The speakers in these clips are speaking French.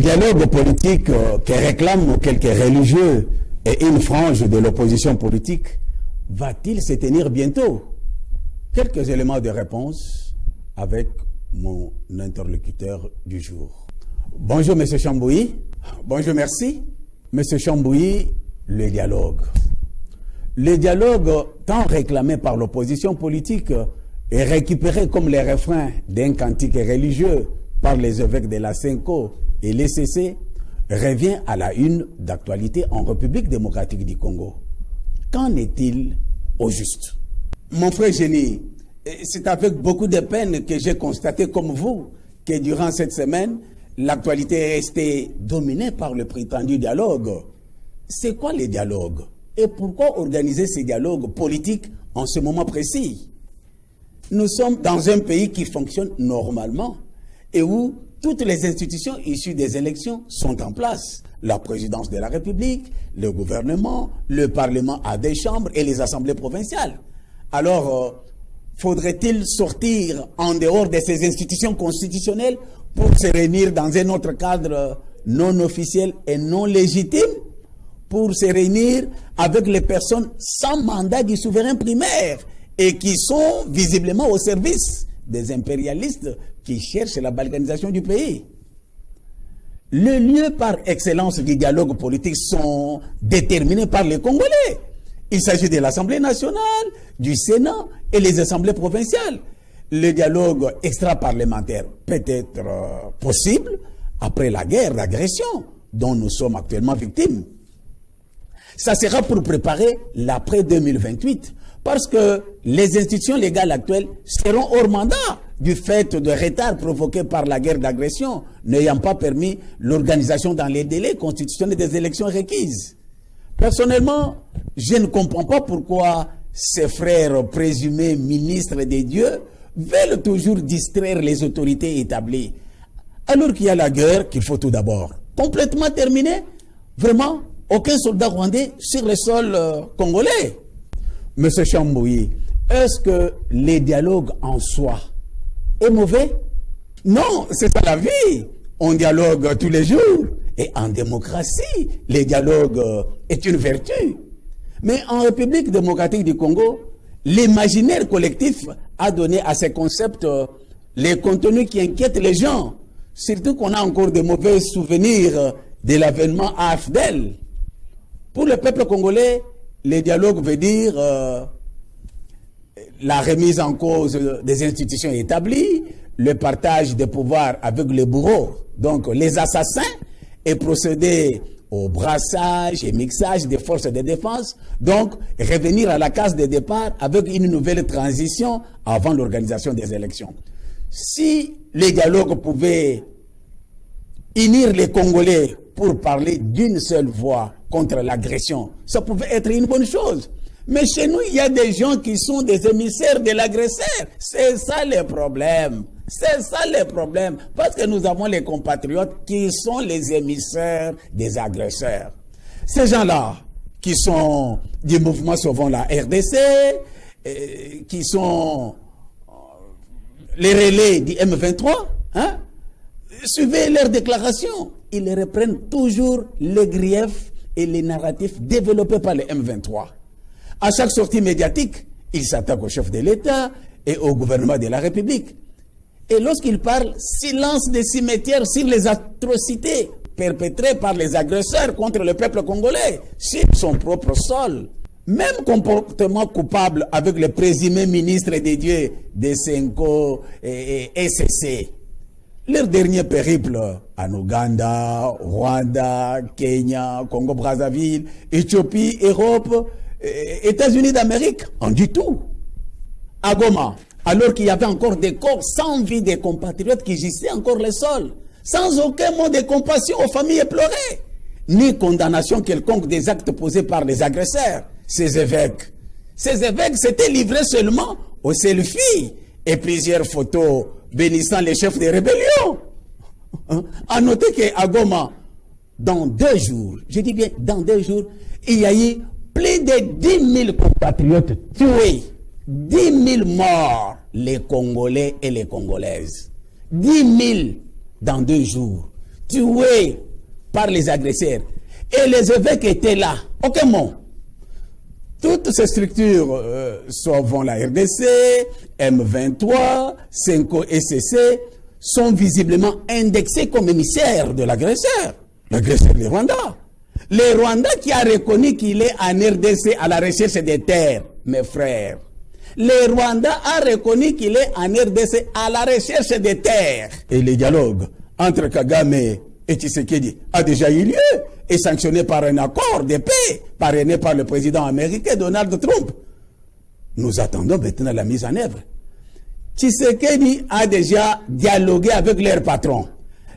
dialogue politique que réclament quelques religieux et une frange de l'opposition politique va-t-il se tenir bientôt? Quelques éléments de réponse avec mon interlocuteur du jour. Bonjour M. Chambouy. Bonjour, merci. M. Chambouy, le dialogue. Le dialogue tant réclamé par l'opposition politique est récupéré comme les refrains d'un cantique religieux par les évêques de la Senko et l'ECC revient à la une d'actualité en République démocratique du Congo. Qu'en est-il au juste? Mon frère Génie, c'est avec beaucoup de peine que j'ai constaté comme vous que durant cette semaine, l'actualité est restée dominée par le prétendu dialogue. C'est quoi le dialogue? Et pourquoi organiser ces dialogues politiques en ce moment précis? Nous sommes dans un pays qui fonctionne normalement et où toutes les institutions issues des élections sont en place. La présidence de la République, le gouvernement, le Parlement à des chambres et les assemblées provinciales. Alors, faudrait-il sortir en dehors de ces institutions constitutionnelles pour se réunir dans un autre cadre non officiel et non légitime, pour se réunir avec les personnes sans mandat du souverain primaire et qui sont visiblement au service des impérialistes qui cherchent la balkanisation du pays? Les lieux par excellence du dialogue politique sont déterminés par les Congolais. Il s'agit de l'Assemblée nationale, du Sénat et les assemblées provinciales. Le dialogue extra-parlementaire peut être possible après la guerre d'agression dont nous sommes actuellement victimes. Ça sera pour préparer l'après 2028 parce que les institutions légales actuelles seront hors mandat du fait de retards provoqués par la guerre d'agression n'ayant pas permis l'organisation dans les délais constitutionnels des élections requises. Personnellement, je ne comprends pas pourquoi ces frères présumés ministres des dieux veulent toujours distraire les autorités établies. Alors qu'il y a la guerre qu'il faut tout d'abord complètement terminer. Vraiment, aucun soldat rwandais sur le sol congolais. Monsieur Chambouy, est-ce que les dialogues en soi est mauvais? Non, c'est ça la vie. On dialogue tous les jours. Et en démocratie, le dialogue est une vertu. Mais en République démocratique du Congo, l'imaginaire collectif a donné à ces concepts les contenus qui inquiètent les gens. Surtout qu'on a encore de mauvais souvenirs de l'avènement AFDEL. Pour le peuple congolais, le dialogue veut dire la remise en cause des institutions établies, le partage des pouvoirs avec les bourreaux, donc les assassins, et procéder au brassage et mixage des forces de défense, donc revenir à la case de départ avec une nouvelle transition avant l'organisation des élections. Si les dialogues pouvaient unir les Congolais pour parler d'une seule voix contre l'agression, ça pouvait être une bonne chose. Mais chez nous, il y a des gens qui sont des émissaires de l'agresseur. C'est ça le problème. C'est ça le problème. Parce que nous avons les compatriotes qui sont les émissaires des agresseurs. Ces gens-là, qui sont du mouvement Sauvons la RDC, qui sont les relais du M23, hein, suivez leurs déclarations. Ils reprennent toujours les griefs et les narratifs développés par le M23. À chaque sortie médiatique, ils s'attaquent au chef de l'État et au gouvernement de la République. Et lorsqu'ils parlent, silence des cimetières sur les atrocités perpétrées par les agresseurs contre le peuple congolais sur son propre sol. Même comportement coupable avec le présumé ministre des dieux de Senko et SCC. Leur dernier périple en Ouganda, Rwanda, Kenya, Congo-Brazzaville, Éthiopie, Europe, États-Unis d'Amérique, on dit tout. À Goma, alors qu'il y avait encore des corps sans vie des compatriotes qui gissaient encore le sol, sans aucun mot de compassion aux familles éplorées, ni condamnation quelconque des actes posés par les agresseurs, ces évêques. Ces évêques s'étaient livrés seulement aux selfies et plusieurs photos bénissant les chefs des rébellions. À noter qu'à Goma, dans 2 jours, je dis bien dans 2 jours, il y a eu plus de 10 000 compatriotes tués. 10 000 morts, les Congolais et les Congolaises. 10 000 dans 2 jours. tués par les agresseurs. Et les évêques étaient là. Aucun mot. Toutes ces structures, sauvant la RDC, M23, Senko SCC, sont visiblement indexées comme émissaires de l'agresseur. L'agresseur du Rwanda. Le Rwanda qui a reconnu qu'il est en RDC à la recherche des terres, mes frères. Le Rwanda a reconnu qu'il est en RDC à la recherche des terres. Et le dialogue entre Kagame et Tshisekedi a déjà eu lieu et sanctionné par un accord de paix parrainé par le président américain Donald Trump. Nous attendons maintenant la mise en œuvre. Tshisekedi a déjà dialogué avec leur patron.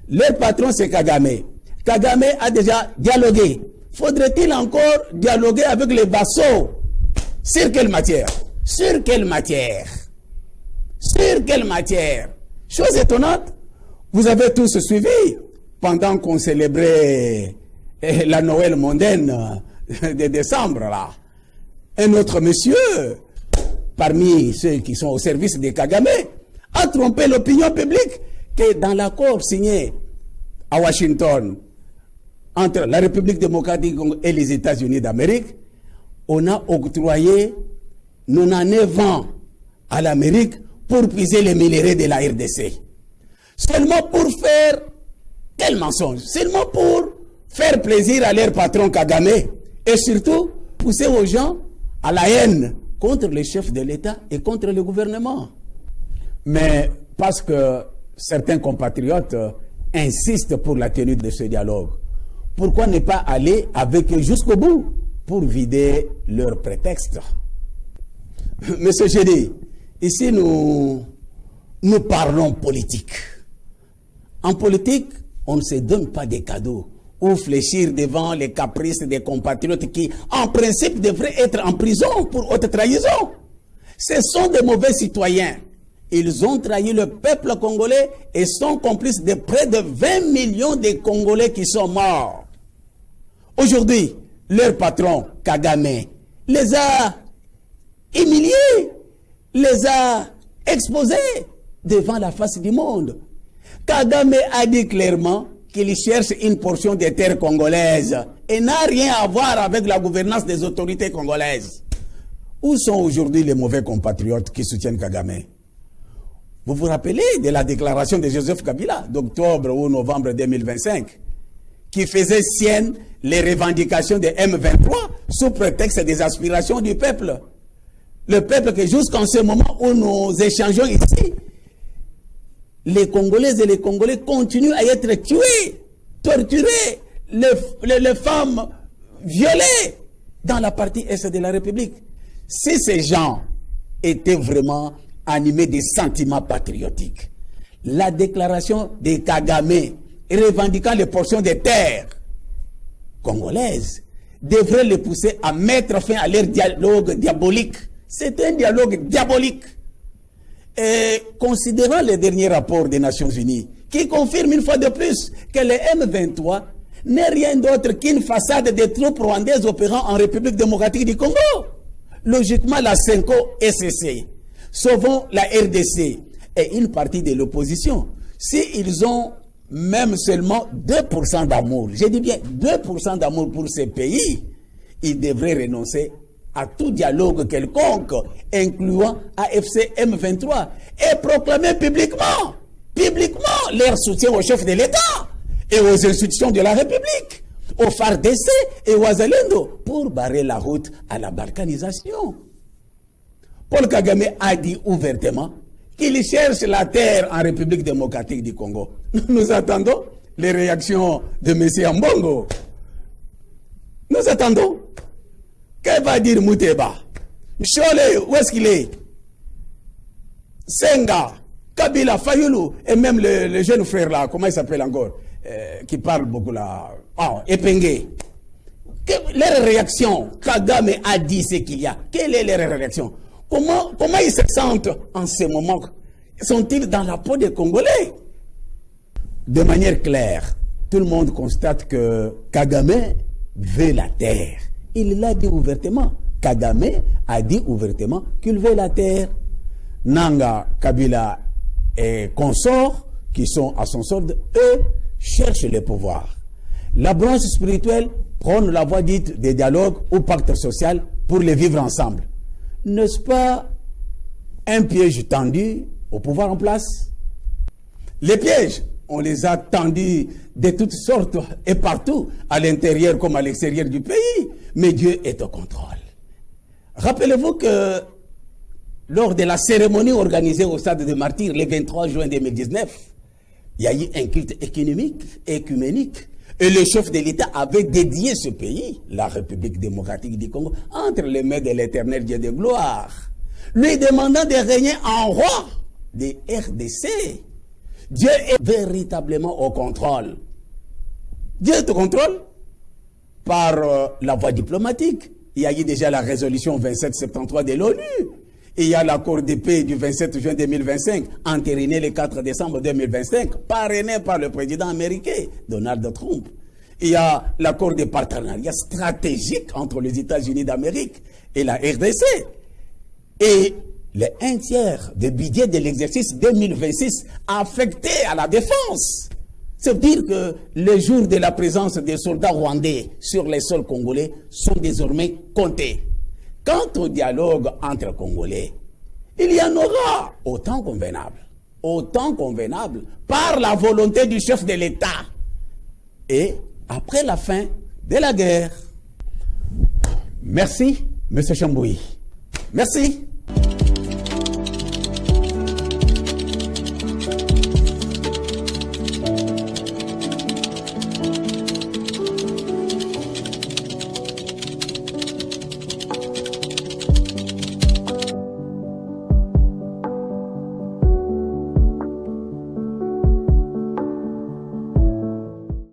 Leur patron, c'est Kagame. Kagame a déjà dialogué. Faudrait-il encore dialoguer avec les vassaux? Sur quelle matière? Sur quelle matière? Sur quelle matière? Chose étonnante, vous avez tous suivi pendant qu'on célébrait la Noël mondaine de décembre, là. Un autre monsieur, parmi ceux qui sont au service de Kagame, a trompé l'opinion publique que dans l'accord signé à Washington entre la République démocratique du Congo et les États-Unis d'Amérique, on a octroyé 99 ans à l'Amérique pour puiser les minerais de la RDC. Seulement pour faire quel mensonge? Seulement pour faire plaisir à leur patron Kagame et surtout pousser aux gens à la haine contre les chefs de l'État et contre le gouvernement. Mais parce que certains compatriotes insistent pour la tenue de ce dialogue, pourquoi ne pas aller avec eux jusqu'au bout pour vider leur prétexte? Monsieur Gédé, ici nous parlons politique. En politique, on ne se donne pas des cadeaux ou fléchir devant les caprices des compatriotes qui, en principe, devraient être en prison pour haute trahison. Ce sont de mauvais citoyens. Ils ont trahi le peuple congolais et sont complices de près de 20 millions de Congolais qui sont morts. Aujourd'hui, leur patron, Kagame, les a humiliés, les a exposés devant la face du monde. Kagame a dit clairement qu'il cherche une portion des terres congolaises et n'a rien à voir avec la gouvernance des autorités congolaises. Où sont aujourd'hui les mauvais compatriotes qui soutiennent Kagame? Vous vous rappelez de la déclaration de Joseph Kabila d'octobre ou novembre 2025 qui faisait sienne les revendications de M23 sous prétexte des aspirations du peuple. Le peuple que jusqu'en ce moment où nous échangeons ici, les Congolaises et les Congolais continuent à être tués, torturés, les femmes violées dans la partie est de la République. Si ces gens étaient vraiment animés de sentiments patriotiques, la déclaration de Kagame revendiquant les portions des terres congolaises devrait les pousser à mettre fin à leur dialogue diabolique. C'est un dialogue diabolique. Et considérant les derniers rapports des Nations Unies, qui confirment une fois de plus que le M23 n'est rien d'autre qu'une façade des troupes rwandaises opérant en République démocratique du Congo. Logiquement, la Senko SCC, sauvons la RDC et une partie de l'opposition, s'ils ont même seulement 2% d'amour, je dis bien 2% d'amour pour ces pays, ils devraient renoncer à tout dialogue quelconque, incluant AFC M23, et proclamer publiquement leur soutien aux chefs de l'État et aux institutions de la République, aux FARDC et aux Azalendo, pour barrer la route à la balkanisation. Paul Kagame a dit ouvertement qu'il cherche la terre en République démocratique du Congo. Nous attendons les réactions de M. Ambongo. Nous attendons. Que va dire Mouteba? Chole, où est-ce qu'il est? Senga, Kabila, Fayoulou, et même le jeune frère là, comment il s'appelle encore, qui parle beaucoup là, Epenge. Leur réaction, Kagame a dit ce qu'il y a. Quelle est leur réaction? Comment ils se sentent en ce moment? Sont-ils dans la peau des Congolais? De manière claire, tout le monde constate que Kagame veut la terre. Il l'a dit ouvertement. Kagame a dit ouvertement qu'il veut la terre. Nanga, Kabila et consorts, qui sont à son solde, eux, cherche le pouvoir. La branche spirituelle prône la voie dite des dialogues ou pacte social pour les vivre ensemble. N'est-ce pas un piège tendu au pouvoir en place? Les pièges, on les a tendus de toutes sortes et partout, à l'intérieur comme à l'extérieur du pays. Mais Dieu est au contrôle. Rappelez-vous que lors de la cérémonie organisée au stade de Martyrs le 23 juin 2019, il y a eu un culte écuménique. Et le chef de l'État avait dédié ce pays, la République démocratique du Congo, entre les mains de l'éternel Dieu de gloire, lui demandant de régner en roi de RDC. Dieu est véritablement au contrôle. Dieu est au contrôle par la voie diplomatique. Il y a eu déjà la résolution 2773 de l'ONU. Il y a l'accord de paix du 27 juin 2025, entériné le 4 décembre 2025, parrainé par le président américain, Donald Trump. Il y a l'accord de partenariat stratégique entre les États-Unis d'Amérique et la RDC. Et le 1/3 du budget de l'exercice 2026 affecté à la défense. C'est dire que les jours de la présence des soldats rwandais sur les sols congolais sont désormais comptés. Quant au dialogue entre Congolais, il y en aura autant convenable, par la volonté du chef de l'État et après la fin de la guerre. Merci, M. Chamboui. Merci.